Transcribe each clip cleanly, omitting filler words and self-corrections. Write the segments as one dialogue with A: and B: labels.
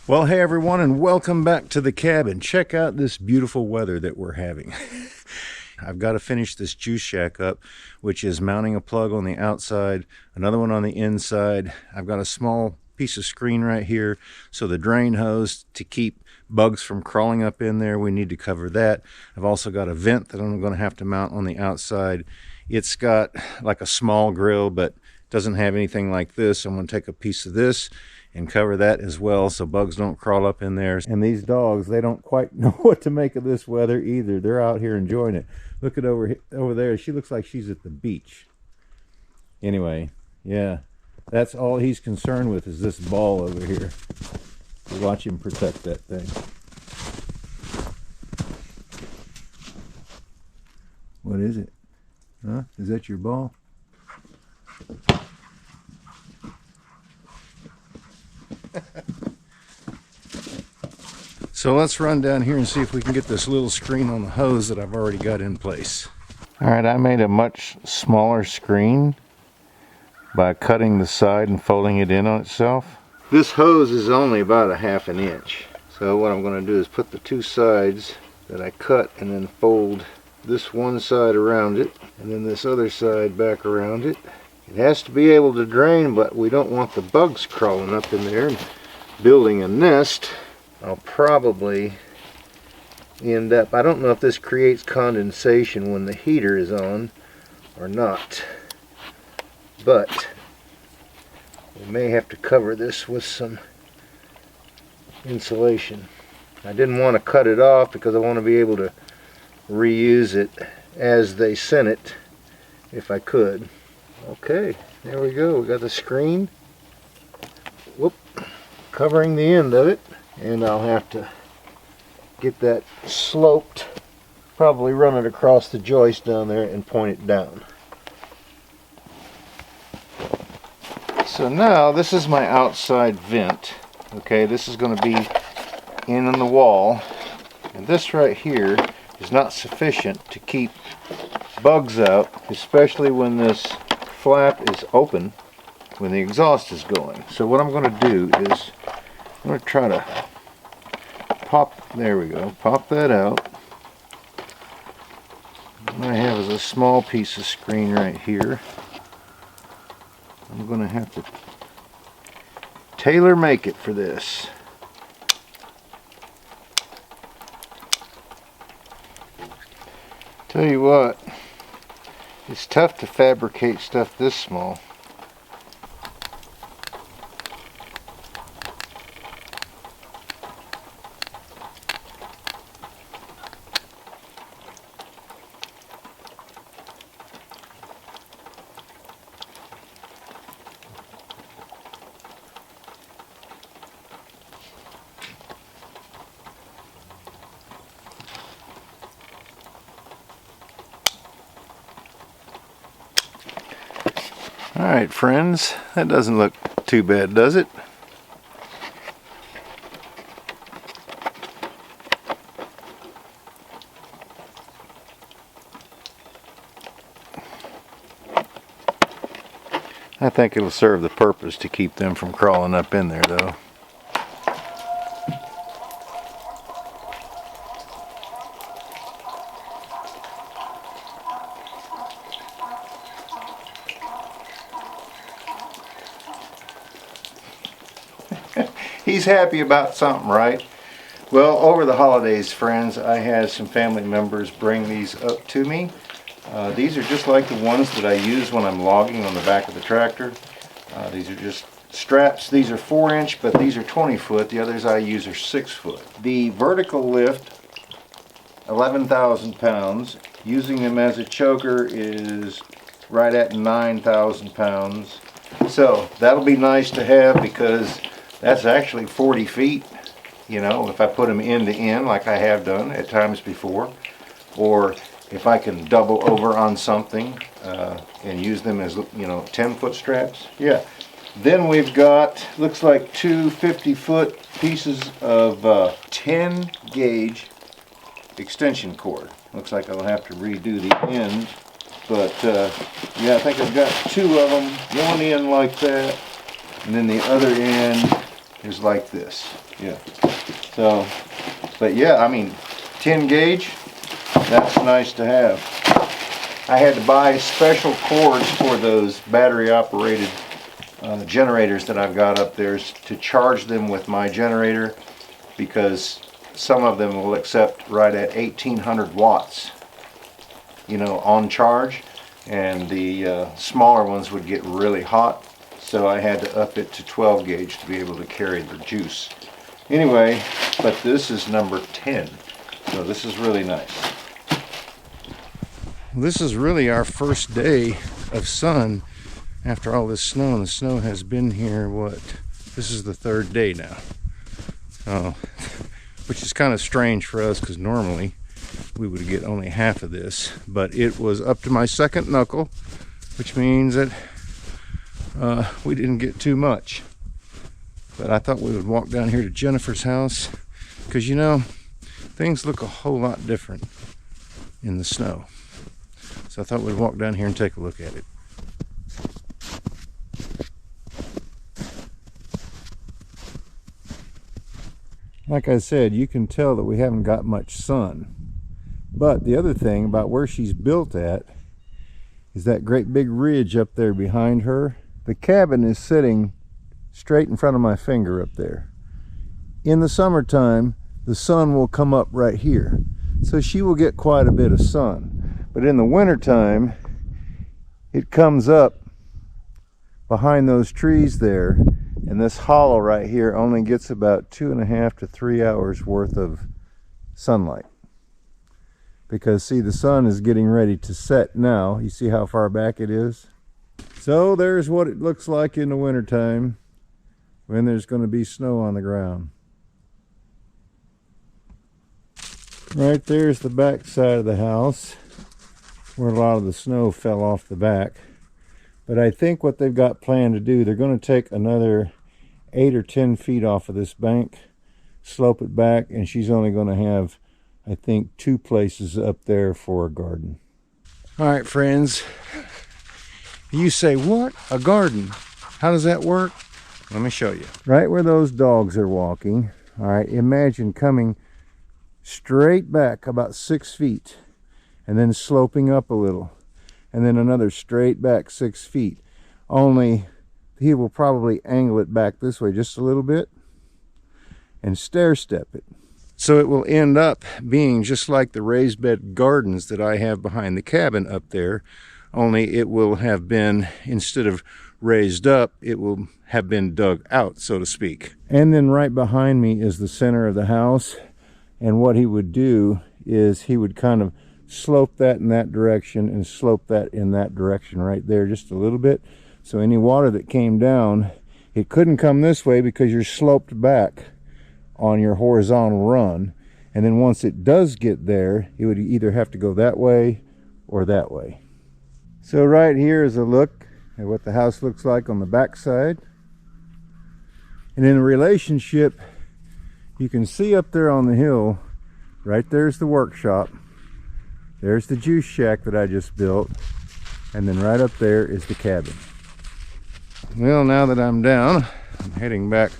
A: Well, hey everyone, and welcome back to the cabin. Check out this beautiful weather that we're having. I've got to finish this juice shack up, which is mounting a plug on the outside, another one on the inside. I've got a small piece of screen right here, so the drain hose to keep bugs from crawling up in there, we need to cover that. I've also got a vent that I'm going to have to mount on the outside. It's got like a small grill, but doesn't have anything like this. I'm going to take a piece of this and cover that as well so bugs don't crawl up in there. And these dogs, they don't quite know what to make of this weather either. They're out here enjoying it. Look at over there. She looks like she's at the beach. Anyway, yeah, that's all he's concerned with is this ball over here. Watch him protect that thing. What is it? Huh? Is that your ball? So let's run down here and see if we can get this little screen on the hose that I've already got in place. Alright, I made a much smaller screen by cutting the side and folding it in on itself. This hose is only about a ½ inch. So what I'm going to do is put the two sides that I cut and then fold this one side around it and then this other side back around it. It has to be able to drain, but we don't want the bugs crawling up in there and building a nest. I'll probably end up, I don't know if this creates condensation when the heater is on or not, but we may have to cover this with some insulation. I didn't want to cut it off because I want to be able to reuse it as they sent it if I could. Okay, there we go. We got the screen. Whoop, covering the end of it. And I'll have to get that sloped, probably run it across the joist down there and point it down. So now this is my outside vent. Okay, this is going to be in on the wall, and this right here is not sufficient to keep bugs out, especially when this flap is open when the exhaust is going. So what I'm going to do is I'm going to try to pop, there we go, pop that out. What I have is a small piece of screen right here. I'm going to have to tailor make it for this. Tell you what, it's tough to fabricate stuff this small. Alright friends, that doesn't look too bad, does it? I think it'll serve the purpose to keep them from crawling up in there though. He's happy about something, right? Well, over the holidays, friends, I had some family members bring these up to me. These are just like the ones that I use when I'm logging on the back of the tractor. These are just straps. These are 4-inch, but these are 20-foot. The others I use are 6-foot. The vertical lift, 11,000 pounds. Using them as a choker is right at 9,000 pounds. So that'll be nice to have because that's actually 40 feet, you know, if I put them end to end like I have done at times before. Or if I can double over on something and use them as, you know, 10-foot straps. Yeah. Then we've got, looks like two 50-foot pieces of 10 gauge extension cord. Looks like I'll have to redo the end. But yeah, I think I've got two of them. One end like that, and then the other end is like this. Yeah. So, but yeah, I mean, 10 gauge, that's nice to have. I had to buy special cords for those battery operated generators that I've got up there to charge them with my generator, because some of them will accept right at 1800 watts, you know, on charge, and the smaller ones would get really hot, so I had to up it to 12 gauge to be able to carry the juice. Anyway, but this is number 10, so this is really nice. This is really our first day of sun after all this snow, and the snow has been here, what, this is the third day now. Which is kind of strange for us, because normally we would get only half of this, but it was up to my second knuckle, which means that we didn't get too much. But I thought we would walk down here to Jennifer's house, because you know, things look a whole lot different in the snow. So I thought we'd walk down here and take a look at it. Like I said, you can tell that we haven't got much sun. But the other thing about where she's built at is that great big ridge up there behind her. The cabin is sitting straight in front of my finger up there. In the summertime, the sun will come up right here, so she will get quite a bit of sun. But in the wintertime, it comes up behind those trees there, and this hollow right here only gets about 2.5 to 3 hours worth of sunlight. Because see, the sun is getting ready to set now. You see how far back it is? So there's what it looks like in the wintertime when there's going to be snow on the ground. Right there's the back side of the house where a lot of the snow fell off the back. But I think what they've got planned to do, they're going to take another 8 or 10 feet off of this bank, slope it back, and she's only going to have, I think, 2 places up there for a garden. All right, friends. You say, what? A garden? How does that work? Let me show you. Right where those dogs are walking, all right, imagine coming straight back about 6 feet and then sloping up a little, and then another straight back 6 feet. Only he will probably angle it back this way just a little bit and stair step it. So it will end up being just like the raised bed gardens that I have behind the cabin up there, only it will have been, instead of raised up, it will have been dug out, so to speak. And then right behind me is the center of the house, and what he would do is he would kind of slope that in that direction and slope that in that direction right there just a little bit. So any water that came down, it couldn't come this way because you're sloped back on your horizontal run. And then once it does get there, it would either have to go that way or that way. So right here is a look at what the house looks like on the back side. And in a relationship, you can see up there on the hill, right there's the workshop. There's the juice shack that I just built, and then right up there is the cabin. Well, now that I'm down, I'm heading back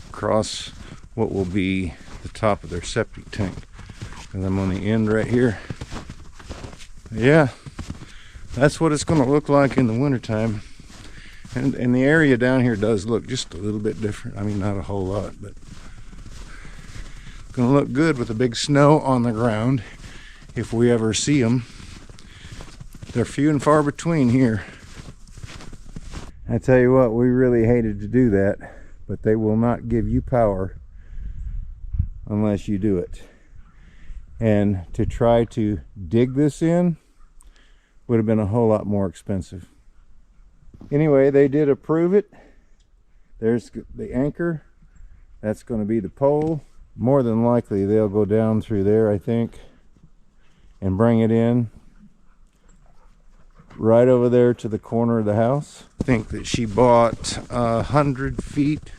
A: across what will be the top of their septic tank, and I'm on the end right here. Yeah, that's what it's going to look like in the wintertime. And the area down here does look just a little bit different. I mean, not a whole lot, but it's going to look good with the big snow on the ground. If we ever see them, they're few and far between here. I tell you what, we really hated to do that, but they will not give you power unless you do it. And to try to dig this in would have been a whole lot more expensive. Anyway, they did approve it. There's the anchor. That's going to be the pole. More than likely they'll go down through there, I think, and bring it in right over there to the corner of the house. I think that she bought 100 feet,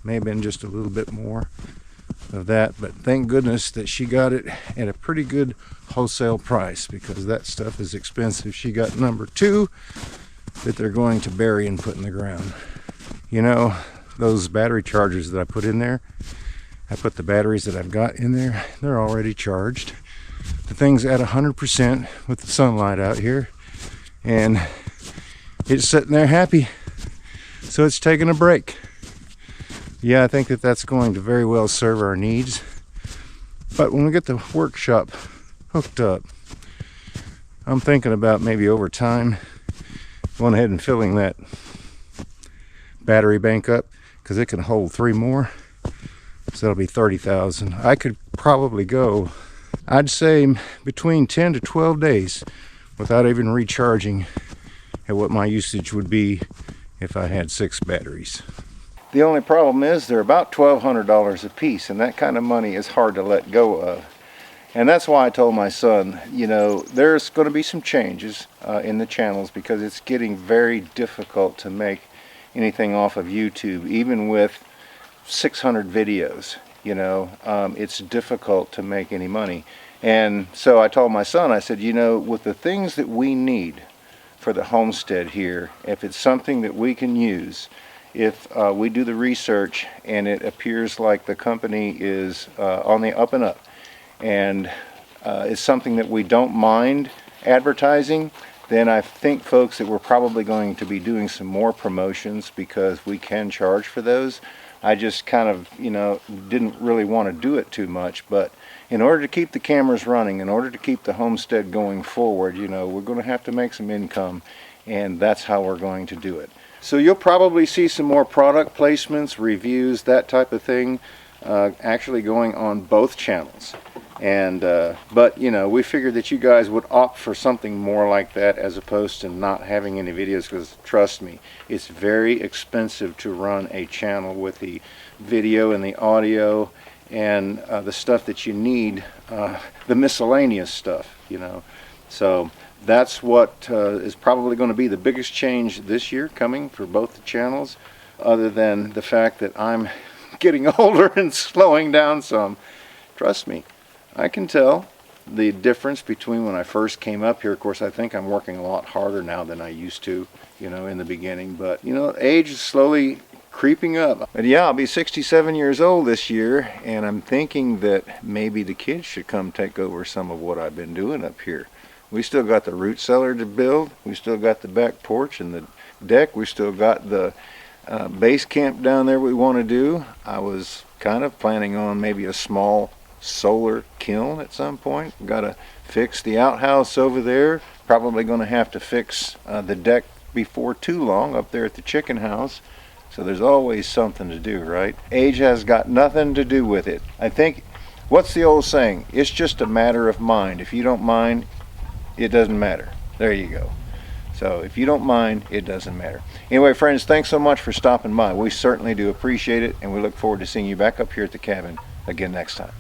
A: may have been just a little bit more of that, but thank goodness that she got it at a pretty good wholesale price, because that stuff is expensive. She got number 2 that they're going to bury and put in the ground. You know, those battery chargers that I put in there. I put the batteries that I've got in there. They're already charged. The thing's at 100% with the sunlight out here, and it's sitting there happy. So it's taking a break. Yeah, I think that that's going to very well serve our needs. But when we get the workshop hooked up, I'm thinking about maybe over time going ahead and filling that battery bank up, because it can hold 3 more. So that'll be 30,000. I could probably go, I'd say, between 10 to 12 days without even recharging at what my usage would be if I had 6 batteries. The only problem is they're about $1,200 a piece, and that kind of money is hard to let go of. And that's why I told my son, you know, there's going to be some changes in the channels, because it's getting very difficult to make anything off of YouTube, even with 600 videos. You know, it's difficult to make any money. And so I told my son, I said, you know, with the things that we need for the homestead here, if it's something that we can use, if we do the research and it appears like the company is on the up and up, and it's something that we don't mind advertising, then I think, folks, that we're probably going to be doing some more promotions, because we can charge for those. I just kind of, you know, didn't really want to do it too much, but in order to keep the cameras running, in order to keep the homestead going forward, you know, we're going to have to make some income, and that's how we're going to do it. So you'll probably see some more product placements, reviews, that type of thing, actually going on both channels. And but you know, we figured that you guys would opt for something more like that as opposed to not having any videos, because trust me, it's very expensive to run a channel with the video and the audio and the stuff that you need, the miscellaneous stuff, you know. So that's what is probably going to be the biggest change this year coming for both the channels, other than the fact that I'm getting older and slowing down some. Trust me, I can tell the difference between when I first came up here. Of course, I think I'm working a lot harder now than I used to, you know, in the beginning. But, you know, age is slowly creeping up. But yeah, I'll be 67 years old this year, and I'm thinking that maybe the kids should come take over some of what I've been doing up here. We still got the root cellar to build. We still got the back porch and the deck. We still got the base camp down there we want to do. I was kind of planning on maybe a small solar kiln at some point. Got to fix the outhouse over there. Probably going to have to fix the deck before too long up there at the chicken house. So there's always something to do, right? Age has got nothing to do with it. I think, what's the old saying? It's just a matter of mind. If you don't mind, it doesn't matter. There you go. So if you don't mind, it doesn't matter. Anyway, friends, thanks so much for stopping by. We certainly do appreciate it, and we look forward to seeing you back up here at the cabin again next time.